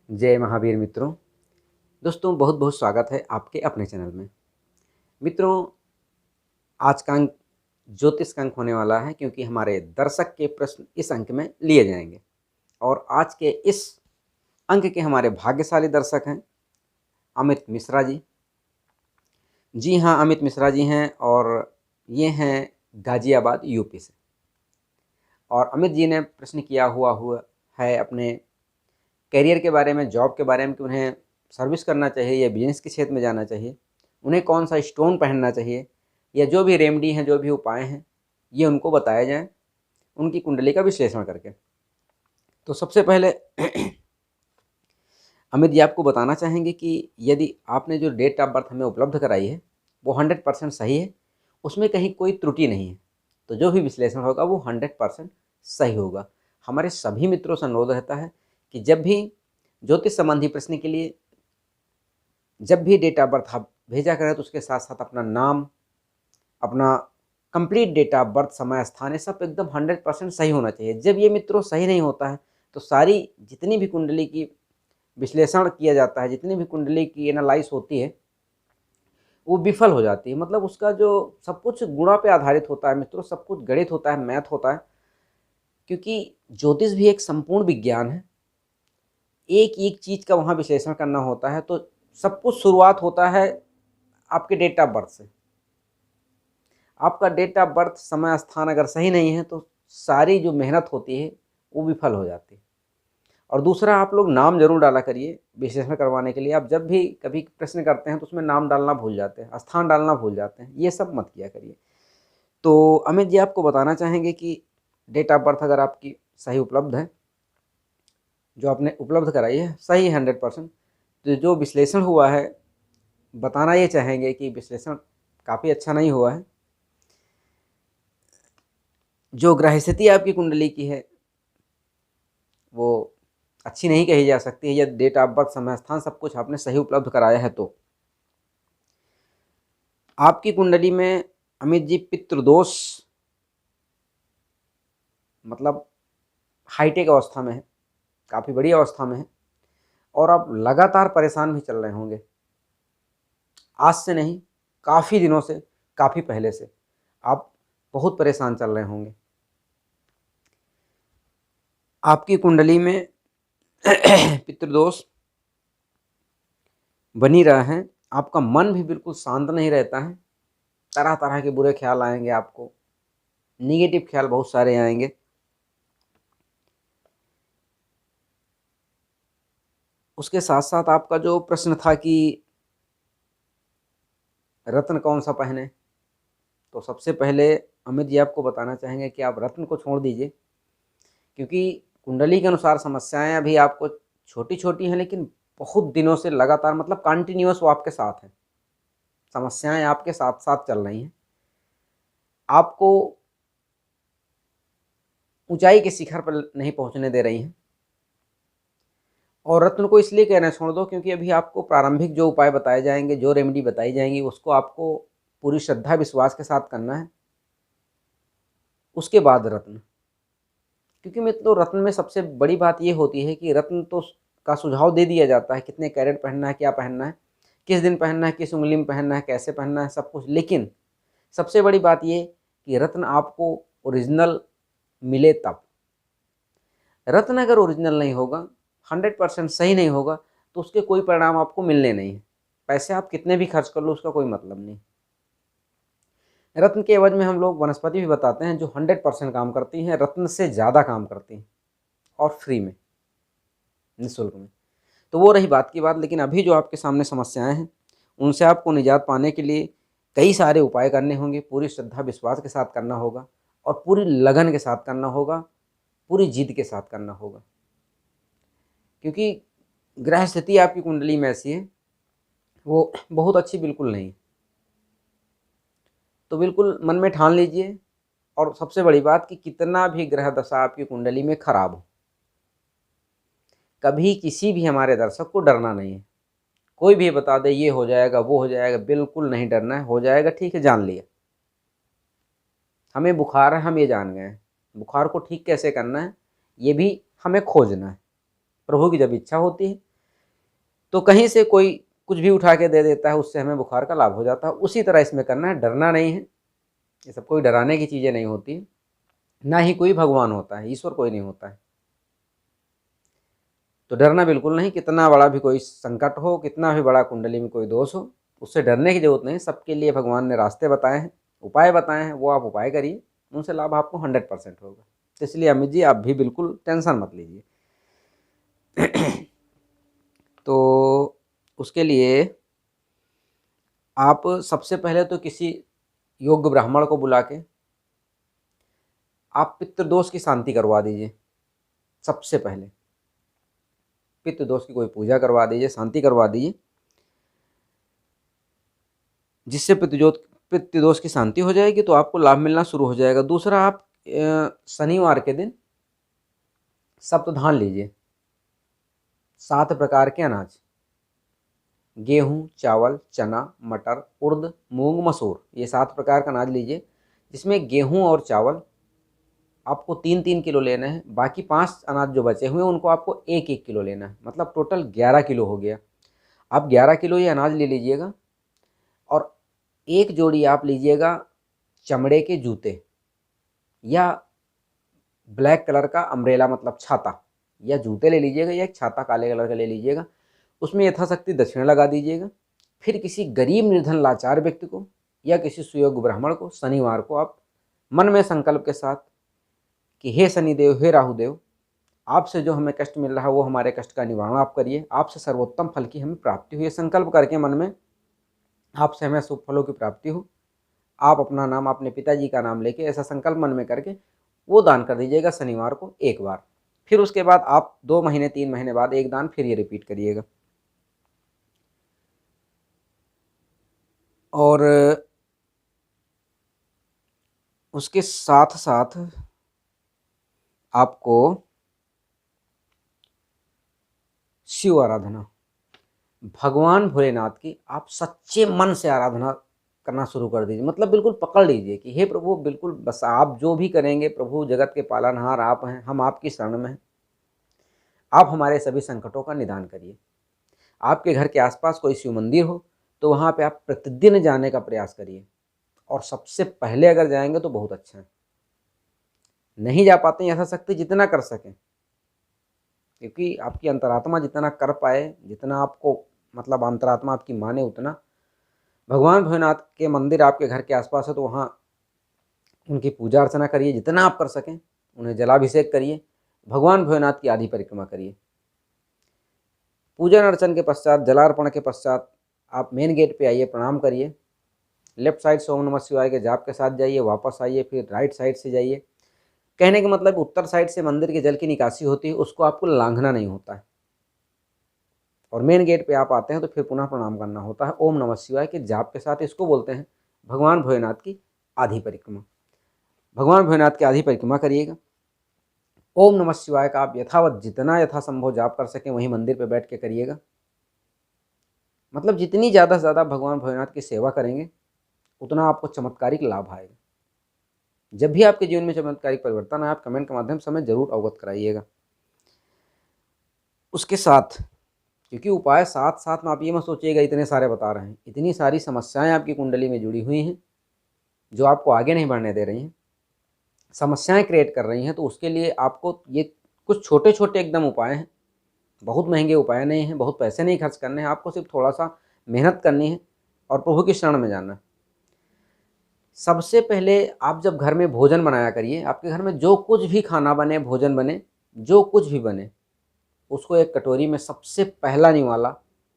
जय महावीर मित्रों। दोस्तों, बहुत बहुत स्वागत है आपके अपने चैनल में। मित्रों, आज का अंक ज्योतिष का अंक होने वाला है, क्योंकि हमारे दर्शक के प्रश्न इस अंक में लिए जाएंगे। और आज के इस अंक के हमारे भाग्यशाली दर्शक हैं अमित मिश्रा जी। जी हाँ, अमित मिश्रा जी हैं और ये हैं गाज़ियाबाद यूपी से। और अमित जी ने प्रश्न किया हुआ है अपने करियर के बारे में, जॉब के बारे में, कि उन्हें सर्विस करना चाहिए या बिजनेस के क्षेत्र में जाना चाहिए, उन्हें कौन सा स्टोन पहनना चाहिए, या जो भी रेमेडी हैं, जो भी उपाय हैं, ये उनको बताया जाए उनकी कुंडली का विश्लेषण करके। तो सबसे पहले अमित जी आपको बताना चाहेंगे कि यदि आपने जो डेट ऑफ बर्थ हमें उपलब्ध कराई है वो 100% सही है, उसमें कहीं कोई त्रुटि नहीं है, तो जो भी विश्लेषण होगा वो 100% सही होगा। हमारे सभी मित्रों से अनुरोध रहता है कि जब भी ज्योतिष संबंधी प्रश्न के लिए जब भी डेट ऑफ बर्थ आप भेजा करें तो उसके साथ साथ अपना नाम, अपना कंप्लीट डेट ऑफ बर्थ, समय, स्थान, ये सब एकदम 100% सही होना चाहिए। जब ये मित्रों सही नहीं होता है तो सारी जितनी भी कुंडली की विश्लेषण किया जाता है, जितनी भी कुंडली की एनालाइज होती है, वो विफल हो जाती है। मतलब उसका जो सब कुछ गुणा पे आधारित होता है मित्रों, सब कुछ गणित होता है, मैथ होता है, क्योंकि ज्योतिष भी एक संपूर्ण विज्ञान है। एक एक चीज़ का वहाँ विश्लेषण करना होता है, तो सब कुछ शुरुआत होता है आपके डेट ऑफ बर्थ से। आपका डेट ऑफ बर्थ, समय, स्थान अगर सही नहीं है तो सारी जो मेहनत होती है वो विफल हो जाती है। और दूसरा, आप लोग नाम जरूर डाला करिए विश्लेषण करवाने के लिए। आप जब भी कभी प्रश्न करते हैं तो उसमें नाम डालना भूल जाते हैं, स्थान डालना भूल जाते हैं, ये सब मत किया करिए। तो अमित जी आपको बताना चाहेंगे कि डेट ऑफ बर्थ अगर आपकी सही उपलब्ध है, जो आपने उपलब्ध कराई है सही 100%, तो जो विश्लेषण हुआ है, बताना ये चाहेंगे कि विश्लेषण काफ़ी अच्छा नहीं हुआ है। जो ग्रह स्थिति आपकी कुंडली की है वो अच्छी नहीं कही जा सकती है। यदि डेट ऑफ बर्थ, समय, स्थान सब कुछ आपने सही उपलब्ध कराया है तो आपकी कुंडली में अमित जी पितृदोष, मतलब हाईटेक अवस्था में है, काफ़ी बड़ी अवस्था में है, और आप लगातार परेशान भी चल रहे होंगे। आज से नहीं, काफ़ी दिनों से, काफ़ी पहले से आप बहुत परेशान चल रहे होंगे। आपकी कुंडली में पितृदोष बनी रहा है, आपका मन भी बिल्कुल शांत नहीं रहता है, तरह तरह के बुरे ख्याल आएंगे, आपको निगेटिव ख्याल बहुत सारे आएंगे। उसके साथ साथ आपका जो प्रश्न था कि रत्न कौन सा पहने, तो सबसे पहले अमित जी आपको बताना चाहेंगे कि आप रत्न को छोड़ दीजिए, क्योंकि कुंडली के अनुसार समस्याएं अभी आपको छोटी छोटी हैं, लेकिन बहुत दिनों से लगातार, मतलब कंटिन्यूअस वो आपके साथ है, समस्याएं आपके साथ साथ चल रही हैं, आपको ऊंचाई के शिखर पर नहीं पहुंचने दे रही हैं। और रत्न को इसलिए कहना छोड़ दो क्योंकि अभी आपको प्रारंभिक जो उपाय बताए जाएंगे, जो रेमेडी बताई जाएंगी, उसको आपको पूरी श्रद्धा विश्वास के साथ करना है, उसके बाद रत्न। क्योंकि मित्रों, रत्न में सबसे बड़ी बात ये होती है कि रत्न तो का सुझाव दे दिया जाता है, कितने कैरेट पहनना है, क्या पहनना है, किस दिन पहनना है, किस उंगली में पहनना है, कैसे पहनना है, सब कुछ। लेकिन सबसे बड़ी बात ये कि रत्न आपको ओरिजिनल मिले तब। रत्न अगर ओरिजिनल नहीं होगा, 100% सही नहीं होगा, तो उसके कोई परिणाम आपको मिलने नहीं है। पैसे आप कितने भी खर्च कर लो, उसका कोई मतलब नहीं। रत्न के एवज में हम लोग वनस्पति भी बताते हैं जो 100% काम करती हैं, रत्न से ज़्यादा काम करती हैं, और फ्री में, निःशुल्क में। तो वो रही बात की बात। लेकिन अभी जो आपके सामने समस्याएं हैं, उनसे आपको निजात पाने के लिए कई सारे उपाय करने होंगे, पूरी श्रद्धा विश्वास के साथ करना होगा, और पूरी लगन के साथ करना होगा, पूरी जिद के साथ करना होगा। क्योंकि ग्रह स्थिति आपकी कुंडली में ऐसी है, वो बहुत अच्छी बिल्कुल नहीं। तो बिल्कुल मन में ठान लीजिए। और सबसे बड़ी बात कि कितना भी ग्रह दशा आपकी कुंडली में खराब हो, कभी किसी भी हमारे दर्शक को डरना नहीं है। कोई भी बता दे ये हो जाएगा, वो हो जाएगा, बिल्कुल नहीं डरना है। हो जाएगा, ठीक है, जान लिया। हमें बुखार है, हम ये जान गए हैं, बुखार को ठीक कैसे करना है ये भी हमें खोजना है। प्रभु की जब इच्छा होती है तो कहीं से कोई कुछ भी उठा के दे देता है, उससे हमें बुखार का लाभ हो जाता है। उसी तरह इसमें करना है, डरना नहीं है। ये सब कोई डराने की चीज़ें नहीं होती, ना ही कोई भगवान होता है, ईश्वर कोई नहीं होता है। तो डरना बिल्कुल नहीं, कितना बड़ा भी कोई संकट हो, कितना भी बड़ा कुंडली में कोई दोष हो, उससे डरने की जरूरत नहीं। सबके लिए भगवान ने रास्ते बताए हैं, उपाय बताए हैं, वो आप उपाय करिए, उनसे लाभ आपको 100% होगा। तो इसलिए अमित जी आप भी बिल्कुल टेंशन मत लीजिए। तो उसके लिए आप सबसे पहले तो किसी योग्य ब्राह्मण को बुला के आप पितृदोष की शांति करवा दीजिए। सबसे पहले पितृदोष की कोई पूजा करवा दीजिए, शांति करवा दीजिए, जिससे पितृदोष की शांति हो जाएगी तो आपको लाभ मिलना शुरू हो जाएगा। दूसरा, आप शनिवार के दिन सप्तधान लीजिए। 7 प्रकार के अनाज, गेहूँ, चावल, चना, मटर, उड़द, मूंग, मसूर, ये 7 प्रकार का अनाज लीजिए। जिसमें गेहूँ और चावल आपको 3-3 किलो लेना है। बाकी 5 अनाज जो बचे हुए हैं उनको आपको 1-1 किलो लेना है। मतलब टोटल 11 किलो हो गया। आप 11 किलो ये अनाज ले लीजिएगा। और एक जोड़ी आप लीजिएगा चमड़े के जूते, या ब्लैक कलर का अम्ब्रेला मतलब छाता, या जूते ले लीजिएगा, या एक छाता काले कलर का ले लीजिएगा। उसमें यथाशक्ति दक्षिणा लगा दीजिएगा। फिर किसी गरीब निर्धन लाचार व्यक्ति को या किसी सुयोग्य ब्राह्मण को शनिवार को आप मन में संकल्प के साथ कि हे शनिदेव, हे राहुदेव, आपसे जो हमें कष्ट मिल रहा है वो हमारे कष्ट का निवारण आप करिए, आपसे सर्वोत्तम फल की हमें प्राप्ति हुई। संकल्प करके मन में आपसे हमें शुभ फलों की प्राप्ति हो। आप अपना नाम, अपने पिताजी का नाम लेके ऐसा संकल्प मन में करके वो दान कर दीजिएगा शनिवार को एक बार। फिर उसके बाद आप 2 महीने 3 महीने बाद एक दान फिर ये रिपीट करिएगा। और उसके साथ साथ आपको शिव आराधना, भगवान भोलेनाथ की आप सच्चे मन से आराधना करना शुरू कर दीजिए। मतलब बिल्कुल पकड़ लीजिए कि हे प्रभु, बिल्कुल बस आप जो भी करेंगे, प्रभु जगत के पालनहार आप हैं, हम आपकी शरण में हैं, आप हमारे सभी संकटों का निदान करिए। आपके घर के आसपास कोई शिव मंदिर हो तो वहाँ पे आप प्रतिदिन जाने का प्रयास करिए। और सबसे पहले अगर जाएंगे तो बहुत अच्छा है। नहीं जा पाते हैं, यथाशक्ति जितना कर सकें, क्योंकि आपकी अंतरात्मा जितना कर पाए, जितना आपको मतलब अंतरात्मा आपकी माने, उतना भगवान भोलेनाथ के मंदिर आपके घर के आसपास है तो वहाँ उनकी पूजा अर्चना करिए जितना आप कर सकें। उन्हें जलाभिषेक करिए, भगवान भोलेनाथ की आधी परिक्रमा करिए। पूजन अर्चन के पश्चात, जलार्पण के पश्चात आप मेन गेट पे आइए, प्रणाम करिए। लेफ्ट साइड से ओम नमः शिवाय के जाप के साथ जाइए, वापस आइए, फिर राइट साइड से जाइए। कहने का मतलब उत्तर साइड से मंदिर के जल की निकासी होती है, उसको आपको लांघना नहीं होता है। और मेन गेट पे आप आते हैं तो फिर पुनः प्रणाम करना होता है ओम नमः शिवाय के जाप के साथ। इसको बोलते हैं भगवान भोलेनाथ की आधी परिक्रमा। भगवान भोलेनाथ की आधी परिक्रमा करिएगा। ओम नमः शिवाय का आप यथावत जितना यथासंभव जाप कर सकें वहीं मंदिर पे बैठ के करिएगा। मतलब जितनी ज़्यादा से ज़्यादा भगवान भोलेनाथ की सेवा करेंगे उतना आपको चमत्कारिक लाभ आएगा। जब भी आपके जीवन में चमत्कारिक परिवर्तन आए, आप कमेंट के माध्यम से हमें जरूर अवगत कराइएगा। उसके साथ, क्योंकि उपाय साथ साथ में, आप ये मत सोचिएगा इतने सारे बता रहे हैं, इतनी सारी समस्याएं आपकी कुंडली में जुड़ी हुई हैं जो आपको आगे नहीं बढ़ने दे रही हैं, समस्याएं क्रिएट कर रही हैं। तो उसके लिए आपको ये कुछ छोटे छोटे एकदम उपाय हैं, बहुत महंगे उपाय नहीं हैं, बहुत पैसे नहीं खर्च करने हैं। आपको सिर्फ थोड़ा सा मेहनत करनी है और प्रभु की शरण में जाना है। सबसे पहले आप जब घर में भोजन बनाया करिए, आपके घर में जो कुछ भी खाना बने, भोजन बने, जो कुछ भी बने, उसको एक कटोरी में सबसे पहला निवाला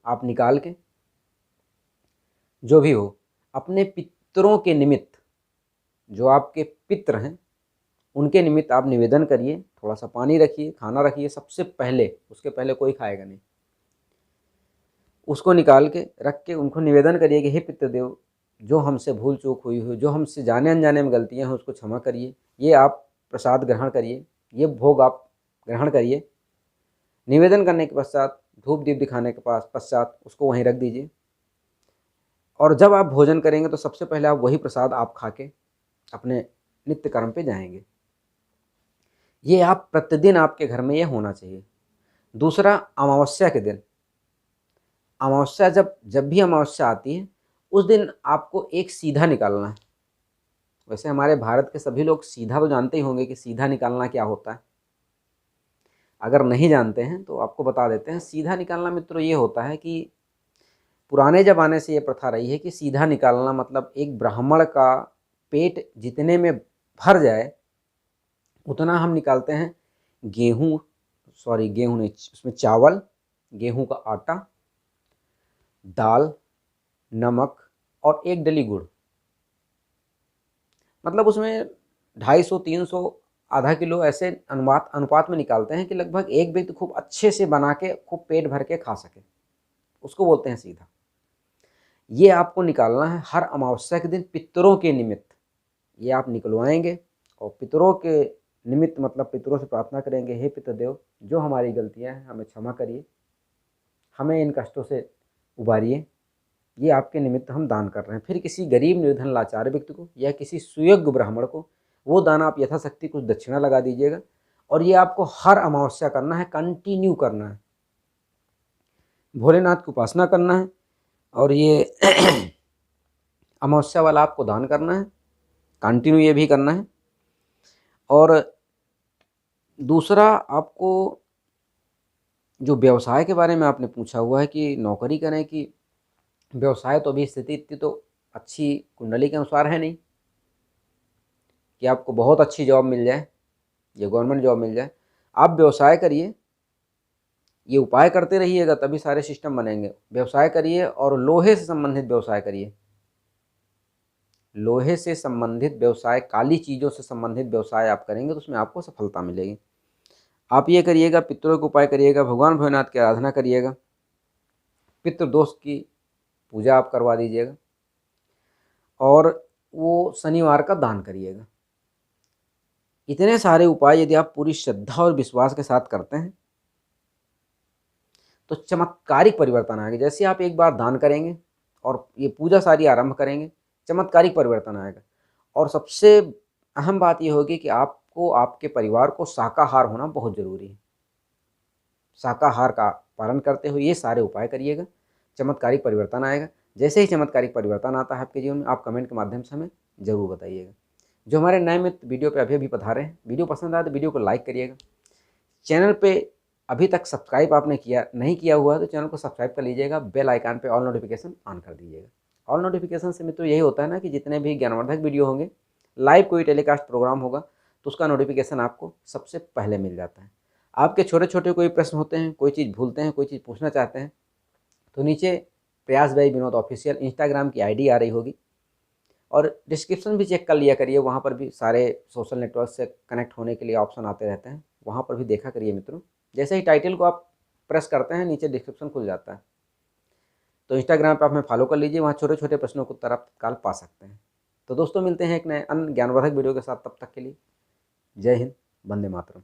आप निकाल के, जो भी हो, अपने पितरों के निमित्त, जो आपके पितर हैं उनके निमित्त आप निवेदन करिए। थोड़ा सा पानी रखिए, खाना रखिए सबसे पहले, उसके पहले कोई खाएगा नहीं। उसको निकाल के रख के उनको निवेदन करिए कि हे पितृदेव, जो हमसे भूल चूक हुई हो, जो हमसे जाने अनजाने में गलतियां हैं, उसको क्षमा करिए। ये आप प्रसाद ग्रहण करिए, ये भोग आप ग्रहण करिए। निवेदन करने के पश्चात, धूप दीप दिखाने के पश्चात उसको वहीं रख दीजिए। और जब आप भोजन करेंगे तो सबसे पहले आप वही प्रसाद आप खा के अपने नित्य कर्म पे जाएंगे। ये आप प्रतिदिन आपके घर में ये होना चाहिए। दूसरा, अमावस्या के दिन अमावस्या जब जब भी अमावस्या आती है उस दिन आपको एक सीधा निकालना है। वैसे हमारे भारत के सभी लोग सीधा तो जानते ही होंगे कि सीधा निकालना क्या होता है। अगर नहीं जानते हैं तो आपको बता देते हैं। सीधा निकालना मित्रों ये होता है कि पुराने ज़माने से ये प्रथा रही है कि सीधा निकालना मतलब एक ब्राह्मण का पेट जितने में भर जाए उतना हम निकालते हैं। गेहूँ सॉरी गेहूँ नहीं, उसमें चावल, गेहूँ का आटा, दाल, नमक और एक डली गुड़। मतलब उसमें 250 300 आधा किलो ऐसे अनुपात अनुपात में निकालते हैं कि लगभग एक व्यक्ति खूब अच्छे से बना के खूब पेट भर के खा सके। उसको बोलते हैं सीधा। ये आपको निकालना है हर अमावस्या के दिन पितरों के निमित्त। ये आप निकलवाएंगे और पितरों के निमित्त मतलब पितरों से प्रार्थना करेंगे, हे पितृदेव जो हमारी गलतियां हैं हमें क्षमा करिए, हमें इन कष्टों से उबारिए। ये आपके निमित्त हम दान कर रहे हैं। फिर किसी गरीब निर्धन लाचार व्यक्ति को या किसी सुयोग्य ब्राह्मण को वो दान आप यथाशक्ति कुछ दक्षिणा लगा दीजिएगा। और ये आपको हर अमावस्या करना है, कंटिन्यू करना है, भोलेनाथ की उपासना करना है। और ये अमावस्या वाला आपको दान करना है, कंटिन्यू ये भी करना है। और दूसरा आपको जो व्यवसाय के बारे में आपने पूछा हुआ है कि नौकरी करें कि व्यवसाय, तो अभी स्थिति इतनी तो अच्छी कुंडली के अनुसार है नहीं कि आपको बहुत अच्छी जॉब मिल जाए या गवर्नमेंट जॉब मिल जाए। आप व्यवसाय करिए, ये उपाय करते रहिएगा तभी सारे सिस्टम बनेंगे। व्यवसाय करिए और लोहे से संबंधित व्यवसाय करिए। लोहे से संबंधित व्यवसाय, काली चीज़ों से संबंधित व्यवसाय आप करेंगे तो उसमें आपको सफलता मिलेगी। आप ये करिएगा, पितरों के उपाय करिएगा, भगवान भोलेनाथ की आराधना करिएगा, पितृदोष की पूजा आप करवा दीजिएगा और वो शनिवार का दान करिएगा। इतने सारे उपाय यदि आप पूरी श्रद्धा और विश्वास के साथ करते हैं तो चमत्कारिक परिवर्तन आएगा। जैसे आप एक बार दान करेंगे और ये पूजा सारी आरंभ करेंगे, चमत्कारिक परिवर्तन आएगा। और सबसे अहम बात ये होगी कि आपको, आपके परिवार को शाकाहार होना बहुत ज़रूरी है। शाकाहार का पालन करते हुए ये सारे उपाय करिएगा, चमत्कारिक परिवर्तन आएगा। जैसे ही चमत्कारिक परिवर्तन आता है आपके जीवन में, आप कमेंट के माध्यम से हमें ज़रूर बताइएगा। जो हमारे नए मित्र वीडियो पे अभी पधारे हैं, वीडियो पसंद आए तो वीडियो को लाइक करिएगा। चैनल पे अभी तक सब्सक्राइब आपने नहीं किया हुआ है तो चैनल को सब्सक्राइब कर लीजिएगा। बेल आइकन पे ऑल नोटिफिकेशन ऑन कर दीजिएगा। ऑल नोटिफिकेशन से मित्रों यही होता है ना कि जितने भी ज्ञानवर्धक वीडियो होंगे, लाइव कोई टेलीकास्ट प्रोग्राम होगा तो उसका नोटिफिकेशन आपको सबसे पहले मिल जाता है। आपके छोटे छोटे कोई प्रश्न होते हैं, कोई चीज़ भूलते हैं, कोई चीज़ पूछना चाहते हैं तो नीचे प्रयास भाई विनोद ऑफिशियल इंस्टाग्राम की आईडी आ रही होगी और डिस्क्रिप्शन भी चेक कर लिया करिए। वहाँ पर भी सारे सोशल नेटवर्क से कनेक्ट होने के लिए ऑप्शन आते रहते हैं, वहाँ पर भी देखा करिए मित्रों। जैसे ही टाइटल को आप प्रेस करते हैं नीचे डिस्क्रिप्शन खुल जाता है, तो इंस्टाग्राम पर आप हमें फॉलो कर लीजिए, वहाँ छोटे छोटे प्रश्नों को उत्तर आप तत्काल पा सकते हैं। तो दोस्तों मिलते हैं एक नए अन्य ज्ञानवर्धक वीडियो के साथ, तब तक के लिए जय हिंद, वंदे मातरम।